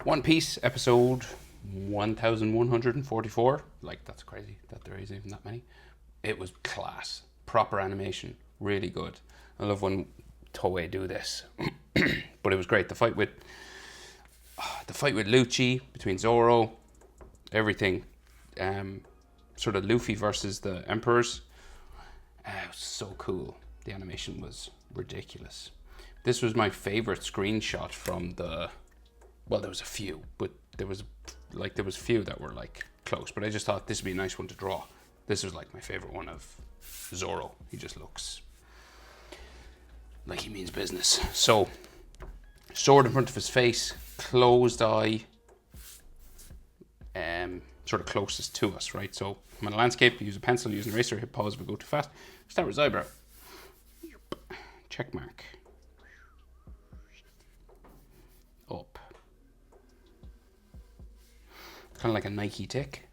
One Piece episode 1144. Like, that's crazy that there is even that many. It was class. Proper animation. Really good. I love when Toei do this. But it was great. The fight with Lucci, between Zoro, everything. Sort of Luffy versus the Emperors. It was so cool. The animation was ridiculous. This was my favorite screenshot from the. Well, there was a few, but there was a few that were like close. But I just thought this would be a nice one to draw. This was like my favorite one of Zoro. He just looks like he means business. So, sword in front of his face, closed eye, sort of closest to us, right? So, I'm on a landscape, use a pencil, use an eraser, hit pause if we go too fast. Start with his eyebrow. Check mark. Up. Kind of like a Nike tick.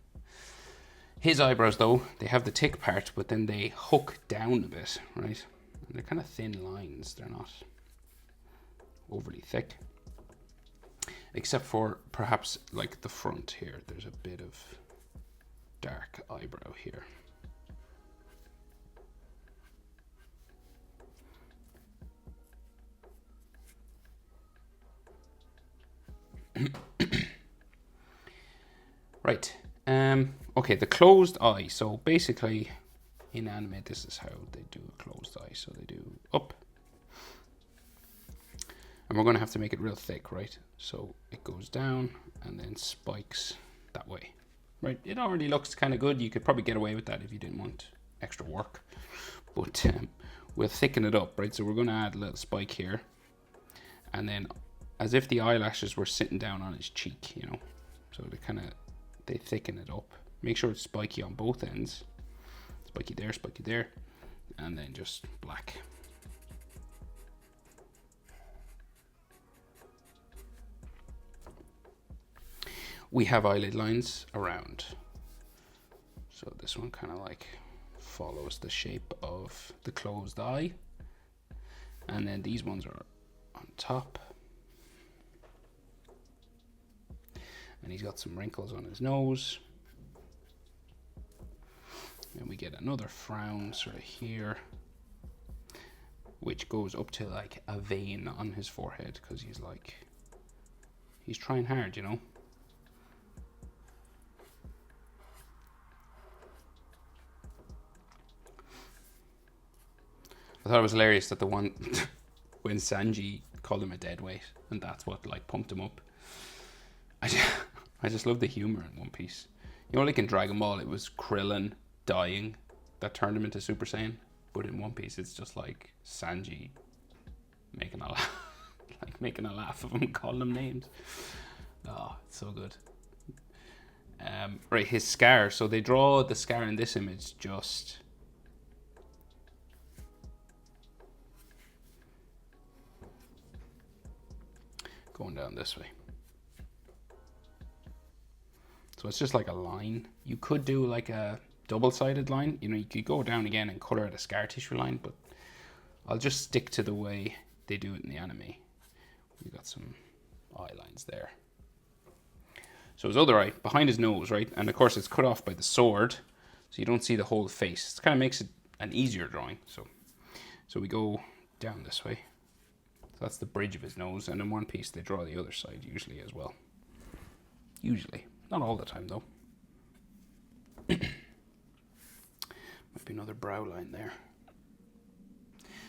His eyebrows, though, they have the tick part, but then they hook down a bit, right? And they're kind of thin lines. They're not overly thick. Except for perhaps like the front here. There's a bit of dark eyebrow here. Right. Okay, the closed eye. So basically, in anime, this is how they do a closed eye. So they do up. And we're going to have to make it real thick, right? So it goes down and then spikes that way. Right? It already looks kind of good. You could probably get away with that if you didn't want extra work. But we'll thicken it up, right? So we're going to add a little spike here. And then as if the eyelashes were sitting down on his cheek, you know. So they thicken it up. Make sure it's spiky on both ends. Spiky there. And then just black. We have eyelid lines around. So this one kind of like follows the shape of the closed eye. And then these ones are on top. And he's got some wrinkles on his nose. And we get another frown sort of here, which goes up to like a vein on his forehead because he's trying hard, you know. I thought it was hilarious that the one when Sanji called him a deadweight, and that's what like pumped him up. I just love the humor in One Piece. You know, like in Dragon Ball, it was Krillin dying that turned him into Super Saiyan, but in One Piece, it's just like Sanji making a laugh of him, calling him names. Oh, it's so good. Right, his scar. So they draw the scar in this image just. Going down this way. So it's just like a line. You could do like a double-sided line. You know, you could go down again and color it a scar tissue line, but I'll just stick to the way they do it in the anime. We got some eye lines there. So his other eye, behind his nose, right? And of course it's cut off by the sword, so you don't see the whole face. It kind of makes it an easier drawing. So we go down this way. So that's the bridge of his nose, and in One Piece they draw the other side usually as well. Usually. Not all the time though. Might be another brow line there.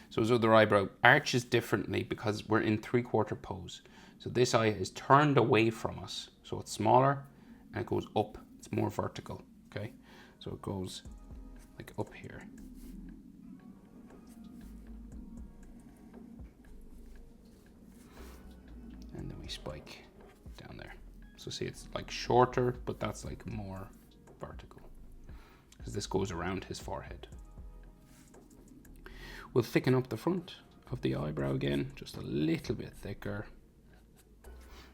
So his other eyebrow arches differently because we're in 3/4 pose. So this eye is turned away from us. So it's smaller and it goes up. It's more vertical. Okay. So it goes like up here. And then we spike down there. So see, it's like shorter, but that's like more vertical because this goes around his forehead. We'll thicken up the front of the eyebrow again, just a little bit thicker.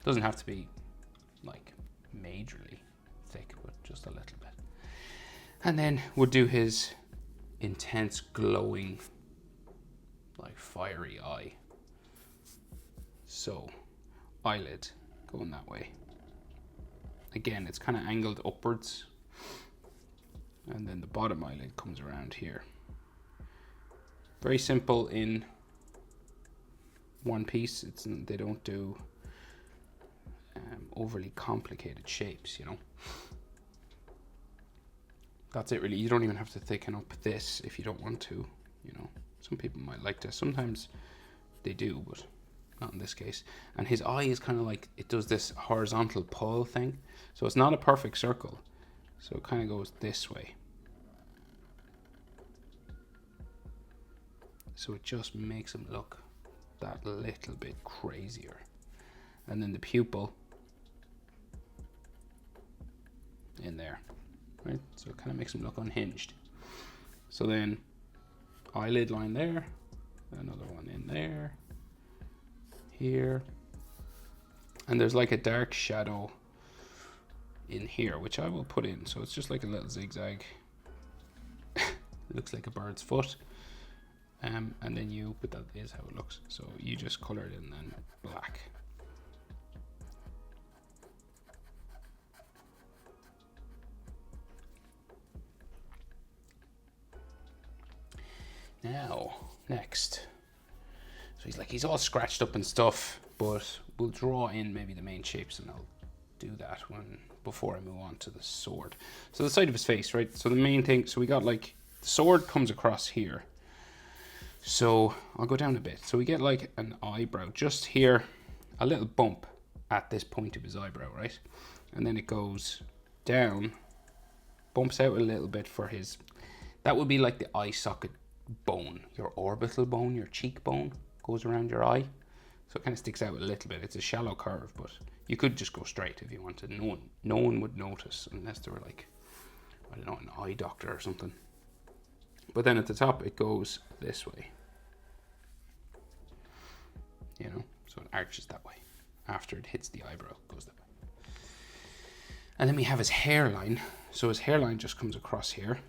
Doesn't have to be like majorly thick, but just a little bit. And then we'll do his intense glowing, like fiery eye. So eyelid going that way. Again, it's kind of angled upwards. And then the bottom eyelid comes around here. Very simple in one piece. They don't do overly complicated shapes, you know. That's it really. You don't even have to thicken up this if you don't want to, you know. Some people might like to. Sometimes they do, but not in this case. And his eye is kind of like, it does this horizontal pull thing. So it's not a perfect circle. So it kind of goes this way. So it just makes him look that little bit crazier. And then the pupil in there, right? So it kind of makes him look unhinged. So then eyelid line there, another one in there, here. And there's like a dark shadow in here, which I will put in. So it's just like a little zigzag. It looks like a bird's foot. And then but that is how it looks. So you just color it in then black. Now, next. So he's all scratched up and stuff, but we'll draw in maybe the main shapes, and I'll do that before I move on to the sword. So the side of his face, right? So the main thing, so we got like, the sword comes across here. So I'll go down a bit. So we get like an eyebrow just here, a little bump at this point of his eyebrow, right? And then it goes down, bumps out a little bit for his, that would be like the eye socket bone, your orbital bone, your cheekbone goes around your eye. So it kind of sticks out a little bit. It's a shallow curve, but you could just go straight if you wanted. No one would notice unless they were like, I don't know, an eye doctor or something. But then at the top, it goes this way. You know, so it arches that way. After it hits the eyebrow, it goes that way. And then we have his hairline. So his hairline just comes across here.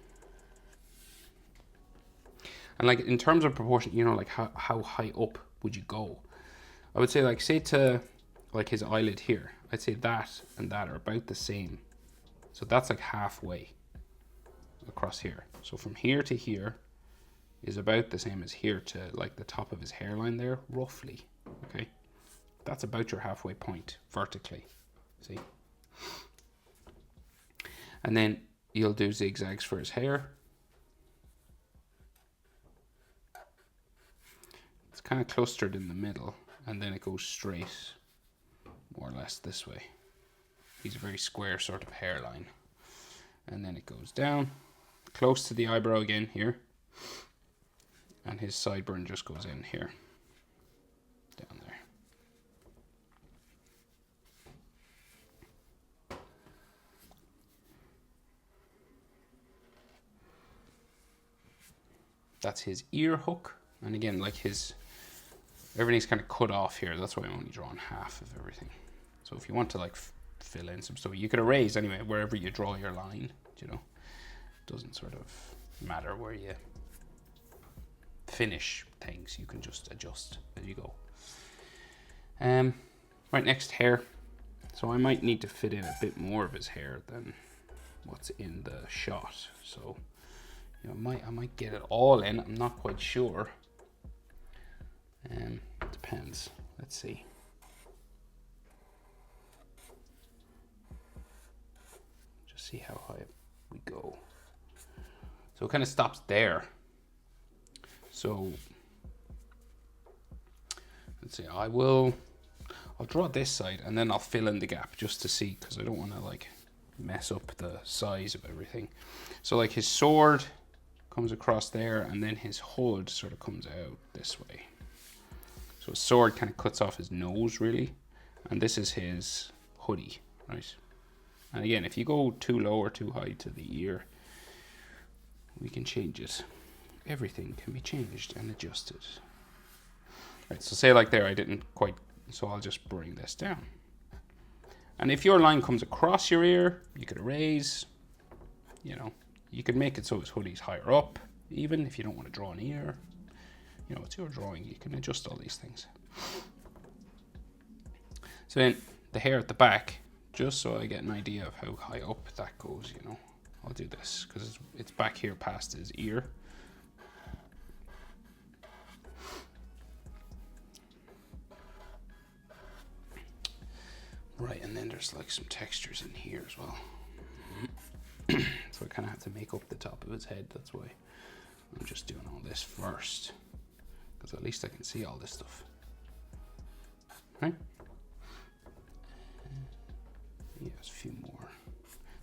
And like in terms of proportion, you know, like how high up would you go? I would say like, say to like his eyelid here, I'd say that and that are about the same. So that's like halfway across here. So from here to here is about the same as here to like the top of his hairline there, roughly. Okay, that's about your halfway point vertically. See? And then you'll do zigzags for his hair. It's kind of clustered in the middle, and then it goes straight, more or less this way. He's a very square sort of hairline. And then it goes down, close to the eyebrow again here. And his sideburn just goes in here, down there. That's his ear hook. And again, like everything's kind of cut off here. That's why I'm only drawing half of everything. So if you want to like fill in some stuff, you could erase anyway, wherever you draw your line, you know. It doesn't sort of matter where you finish things. You can just adjust as you go. Right, next, hair. So I might need to fit in a bit more of his hair than what's in the shot. So you know, I might get it all in. I'm not quite sure. Depends. Let's see. Just see how high we go. So it kind of stops there. So let's see. I'll draw this side and then I'll fill in the gap just to see, because I don't want to like mess up the size of everything. So like his sword comes across there, and then his hood sort of comes out this way. So his sword kind of cuts off his nose really, and this is his hoodie, right? And again, if you go too low or too high to the ear, we can change it. Everything can be changed and adjusted. Right, so say like there, I didn't quite, so I'll just bring this down. And if your line comes across your ear, you could erase, you know, you could make it so his hoodie's higher up, even if you don't want to draw an ear. You know, it's your drawing, you can adjust all these things. So then the hair at the back, just so I get an idea of how high up that goes, you know. I'll do this because it's back here past his ear. Right, and then there's like some textures in here as well. So I kind of have to make up the top of his head. That's why I'm just doing all this first, because at least I can see all this stuff. Right? Yeah, there's a few more.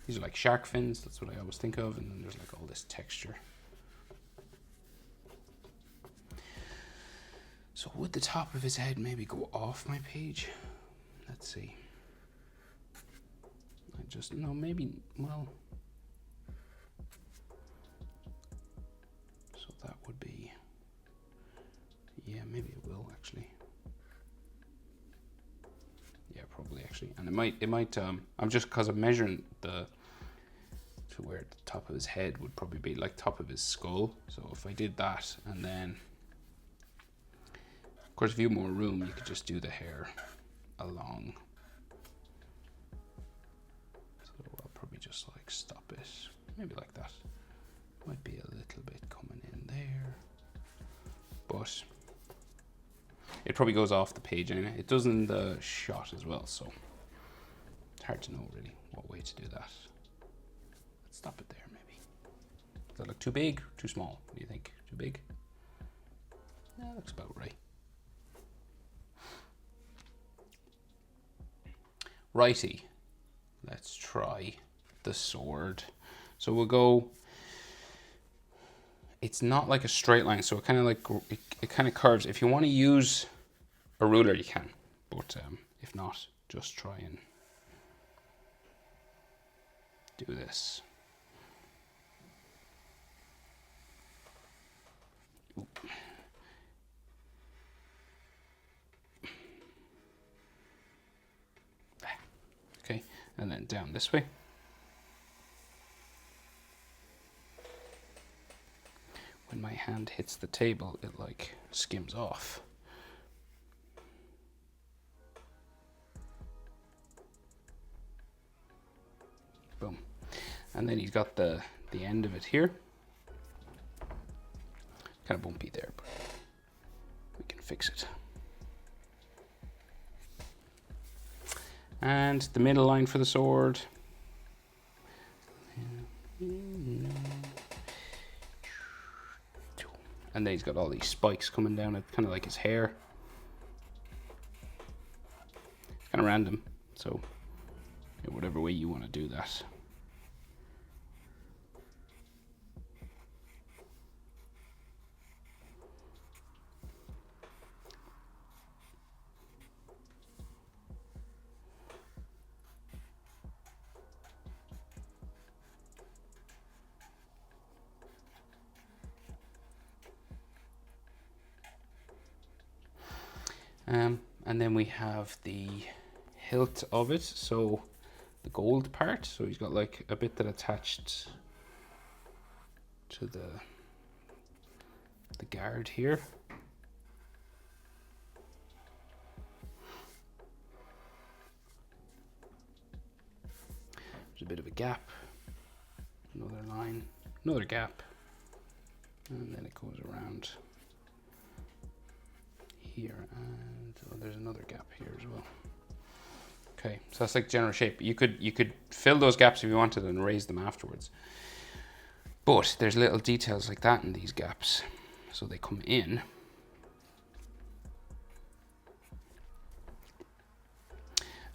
These are like shark fins, that's what I always think of, and then there's like all this texture. So would the top of his head maybe go off my page? Let's see. No, maybe, well. So that would be, yeah, maybe it will actually. Yeah, probably actually. And it might, I'm just, because I'm measuring to where the top of his head would probably be, like top of his skull. So if I did that, and then, of course, if you have more room, you could just do the hair along. Probably just like stop it, maybe like that. Might be a little bit coming in there, but it probably goes off the page anyway. It does in the shot as well, so it's hard to know really what way to do that. Let's stop it there maybe. Does that look too big, too small? What do you think? Too big? Yeah, looks about right. Righty, let's try the sword. So we'll go, it's not like a straight line, so it kind of like, it kind of curves. If you want to use a ruler, you can, but if not, just try and do this. Oop. Okay, and then down this way. When my hand hits the table, it like skims off. Boom. And then he's got the end of it here. Kind of bumpy there, but we can fix it. And the middle line for the sword. And then he's got all these spikes coming down it, kind of like his hair. It's kind of random, so yeah, whatever way you want to do that. And then we have the hilt of it, so the gold part. So he's got like a bit that attached to the guard here. There's a bit of a gap, another line, another gap, and then it goes around here, and oh, there's another gap here as well. Okay, so that's like general shape. You could fill those gaps if you wanted and raise them afterwards. But there's little details like that in these gaps. So they come in.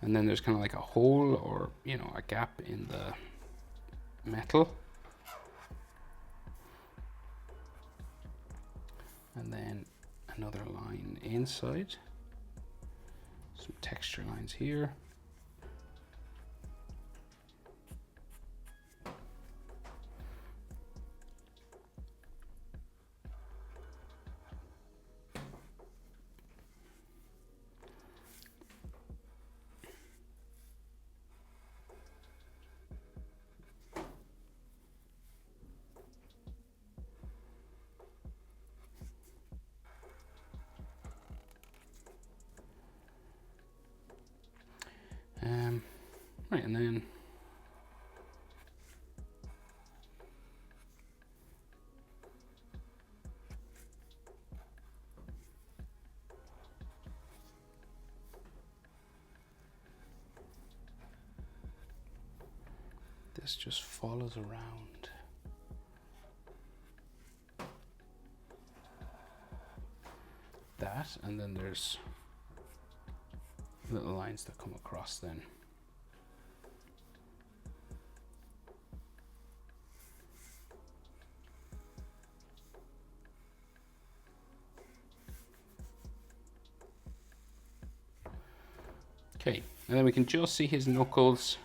And then there's kind of like a hole or, you know, a gap in the metal. And then another line inside. Some texture lines here. Right, and then this just follows around. That, and then there's little lines that come across then. Okay, and then we can just see his knuckles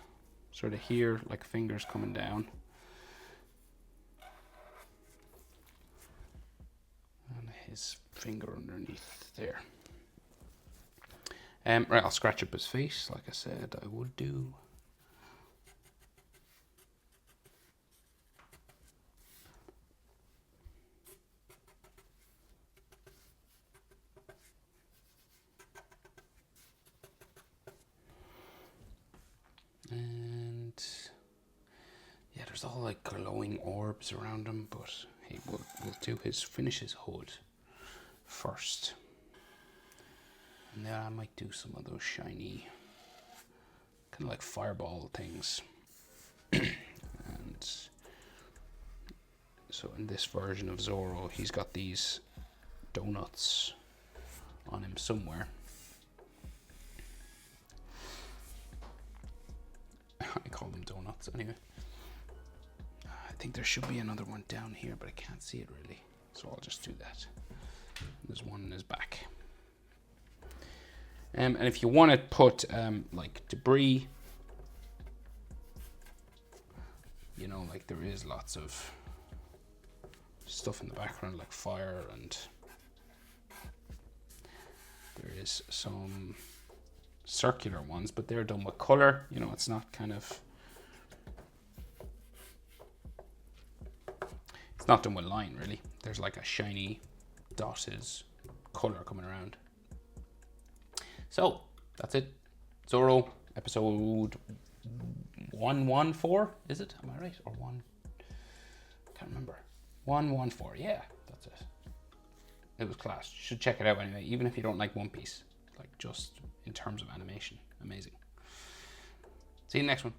sort of here, like fingers coming down. And his finger underneath there. Right, I'll scratch up his face, like I said I would do. And yeah, there's all like glowing orbs around him, but hey, we'll finish his hood first. And then I might do some of those shiny, kind of like fireball things. And so in this version of Zoro, he's got these donuts on him somewhere. I call them donuts anyway. I think there should be another one down here, but I can't see it really. So I'll just do that. There's one in his back. And if you want to put like debris, you know, like there is lots of stuff in the background like fire, and there is some circular ones, but they're done with color. You know, it's not kind of, it's not done with line really. There's like a shiny dotted color coming around. So that's it. Zoro episode 114, is it? Am I right? Or one? Can't remember. 114. Yeah, that's it. It was class. You should check it out anyway, even if you don't like One Piece. Like just in terms of animation, amazing. See you next one.